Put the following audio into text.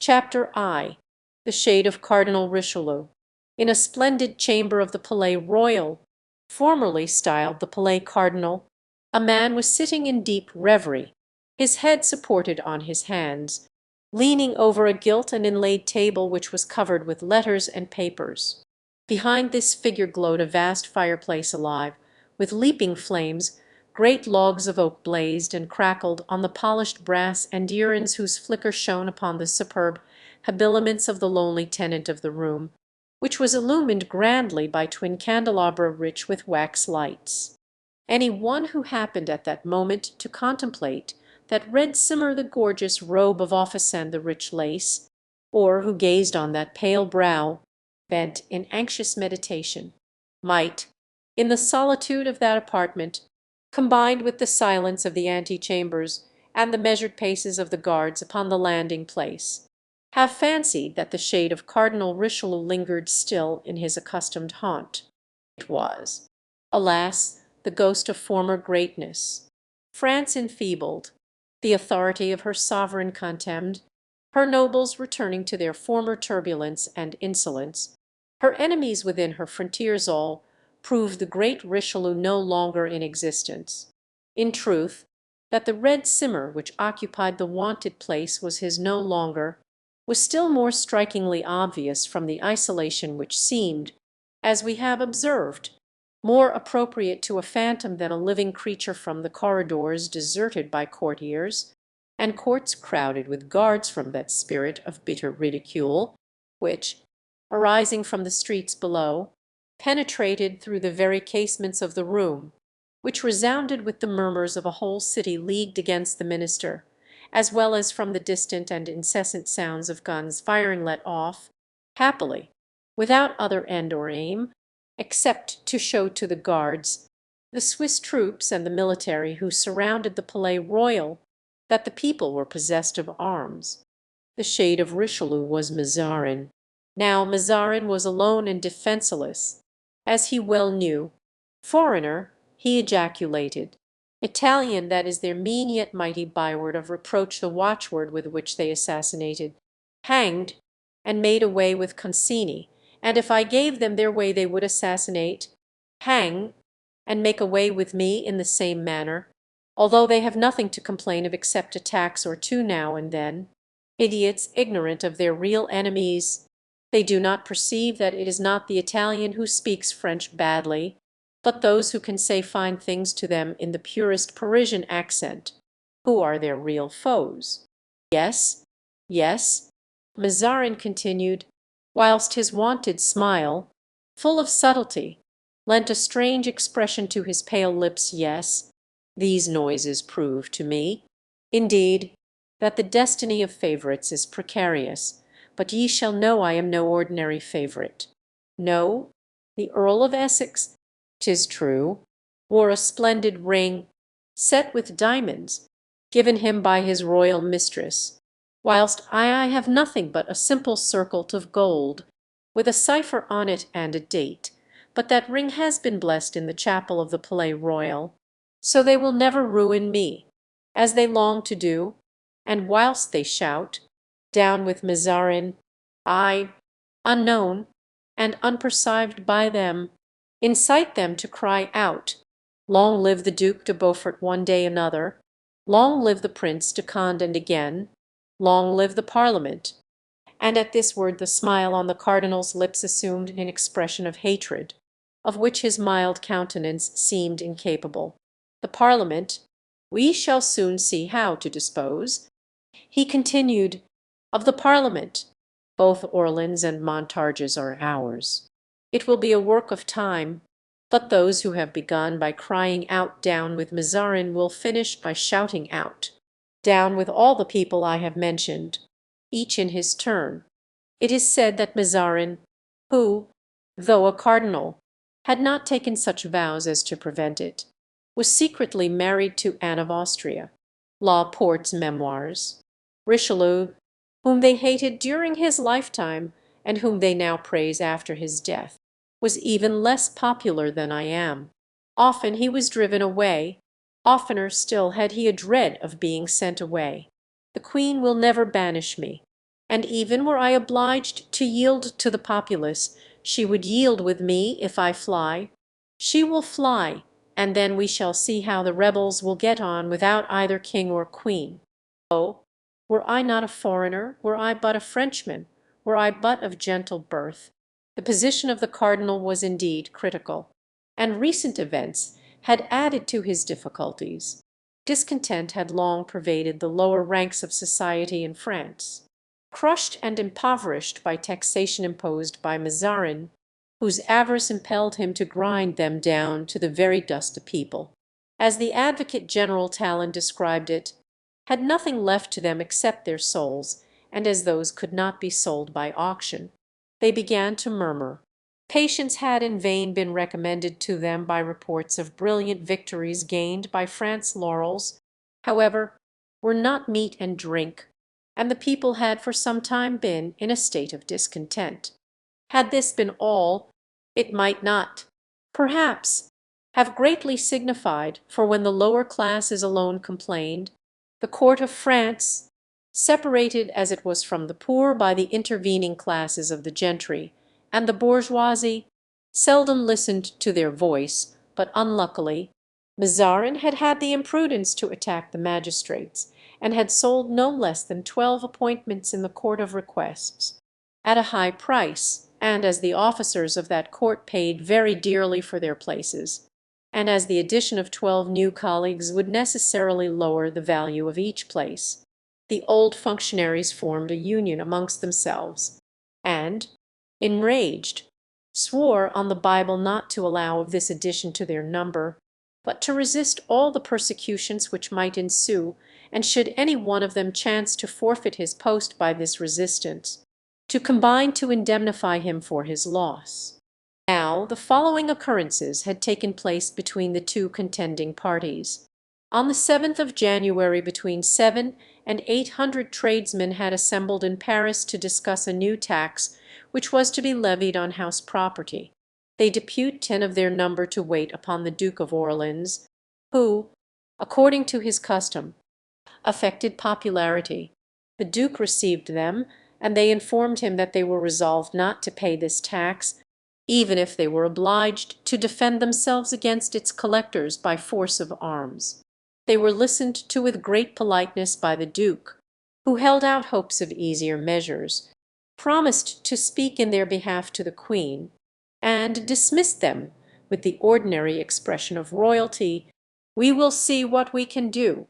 Chapter I. The Shade of Cardinal Richelieu. In a splendid chamber of the Palais Royal, formerly styled the Palais Cardinal, a man was sitting in deep reverie, his head supported on his hands, leaning over a gilt and inlaid table which was covered with letters and papers. Behind this figure glowed a vast fireplace alive with leaping flames. Great logs of oak blazed and crackled on the polished brass andirons whose flicker shone upon the superb habiliments of the lonely tenant of the room, which was illumined grandly by twin candelabra rich with wax lights. Any one who happened at that moment to contemplate that red simmer, the gorgeous robe of office and the rich lace, or who gazed on that pale brow bent in anxious meditation, might, in the solitude of that apartment, combined with the silence of the antechambers and the measured paces of the guards upon the landing place, have fancied that the shade of Cardinal Richelieu lingered still in his accustomed haunt. It was, alas, the ghost of former greatness. France enfeebled, the authority of her sovereign contemned, her nobles returning to their former turbulence and insolence, her enemies within her frontiers all proved the great Richelieu no longer in existence. In truth, that the red simmer which occupied the wonted place was his no longer, was still more strikingly obvious from the isolation which seemed, as we have observed, more appropriate to a phantom than a living creature from the corridors deserted by courtiers, and courts crowded with guards from that spirit of bitter ridicule, which, arising from the streets below, penetrated through the very casements of the room, which resounded with the murmurs of a whole city leagued against the minister, as well as from the distant and incessant sounds of guns firing let off, happily, without other end or aim, except to show to the guards, the Swiss troops and the military who surrounded the Palais Royal, that the people were possessed of arms. The shade of Richelieu was Mazarin. Now Mazarin was alone and defenceless, as he well knew. "Foreigner," he ejaculated. "Italian," that is their mean yet mighty byword of reproach, the watchword with which they assassinated, hanged, and made away with Concini, and if I gave them their way they would assassinate, hang, and make away with me in the same manner, although they have nothing to complain of except a tax or two now and then. Idiots, ignorant of their real enemies! They do not perceive that it is not the Italian who speaks French badly, but those who can say fine things to them in the purest Parisian accent, who are their real foes. Yes, yes," Mazarin continued, whilst his wonted smile, full of subtlety, lent a strange expression to his pale lips, "yes, these noises prove to me, indeed, that the destiny of favourites is precarious, but ye shall know I am no ordinary favourite. No, the Earl of Essex, 'tis true, wore a splendid ring, set with diamonds, given him by his royal mistress, whilst I have nothing but a simple circlet of gold, with a cipher on it and a date, but that ring has been blessed in the chapel of the Palais Royal, so they will never ruin me, as they long to do, and whilst they shout, 'Down with Mazarin,' I, unknown and unperceived by them, incite them to cry out, 'Long live the Duc de Beaufort one day another, long live the Prince de Conde and again, long live the Parliament!'" And at this word the smile on the cardinal's lips assumed an expression of hatred, of which his mild countenance seemed incapable. "The Parliament, we shall soon see how to dispose," he continued. "Of the Parliament, both Orleans and Montargis are ours. It will be a work of time, but those who have begun by crying out 'Down with Mazarin' will finish by shouting out 'Down with all the people I have mentioned,' each in his turn. It is said that Mazarin, who, though a cardinal, had not taken such vows as to prevent it, was secretly married to Anne of Austria, La Porte's Memoirs. Richelieu, whom they hated during his lifetime, and whom they now praise after his death, was even less popular than I am. Often he was driven away, oftener still had he a dread of being sent away. The queen will never banish me. and even were I obliged to yield to the populace, she would yield with me if I fly. She will fly, and then we shall see how the rebels will get on without either king or queen. Oh, were I not a foreigner, were I but a Frenchman, were I but of gentle birth, the position of the cardinal was indeed critical, and recent events had added to his difficulties. Discontent had long pervaded the lower ranks of society in France. Crushed and impoverished by taxation imposed by Mazarin, whose avarice impelled him to grind them down to the very dust of people, as the Advocate General Talon described it, had nothing left to them except their souls, and as those could not be sold by auction, they began to murmur. Patience had in vain been recommended to them by reports of brilliant victories gained by France's laurels, however, were not meat and drink, and the people had for some time been in a state of discontent. Had this been all, it might not, perhaps, have greatly signified, for when the lower classes alone complained, the court of France, separated as it was from the poor by the intervening classes of the gentry and the bourgeoisie, seldom listened to their voice, but unluckily Mazarin had had the imprudence to attack the magistrates, and had sold no less than 12 appointments in the Court of Requests, at a high price, and as the officers of that court paid very dearly for their places, and as the addition of 12 new colleagues would necessarily lower the value of each place, the old functionaries formed a union amongst themselves, and, enraged, swore on the Bible not to allow of this addition to their number, but to resist all the persecutions which might ensue, and should any one of them chance to forfeit his post by this resistance, to combine to indemnify him for his loss. Now the following occurrences had taken place between the two contending parties. On the 7th of January between 700 and 800 tradesmen had assembled in Paris to discuss a new tax which was to be levied on house property. They depute 10 of their number to wait upon the Duke of Orleans, who, according to his custom, affected popularity. The duke received them, and they informed him that they were resolved not to pay this tax, even if they were obliged to defend themselves against its collectors by force of arms. They were listened to with great politeness by the duke, who held out hopes of easier measures, promised to speak in their behalf to the queen, and dismissed them with the ordinary expression of royalty, "We will see what we can do."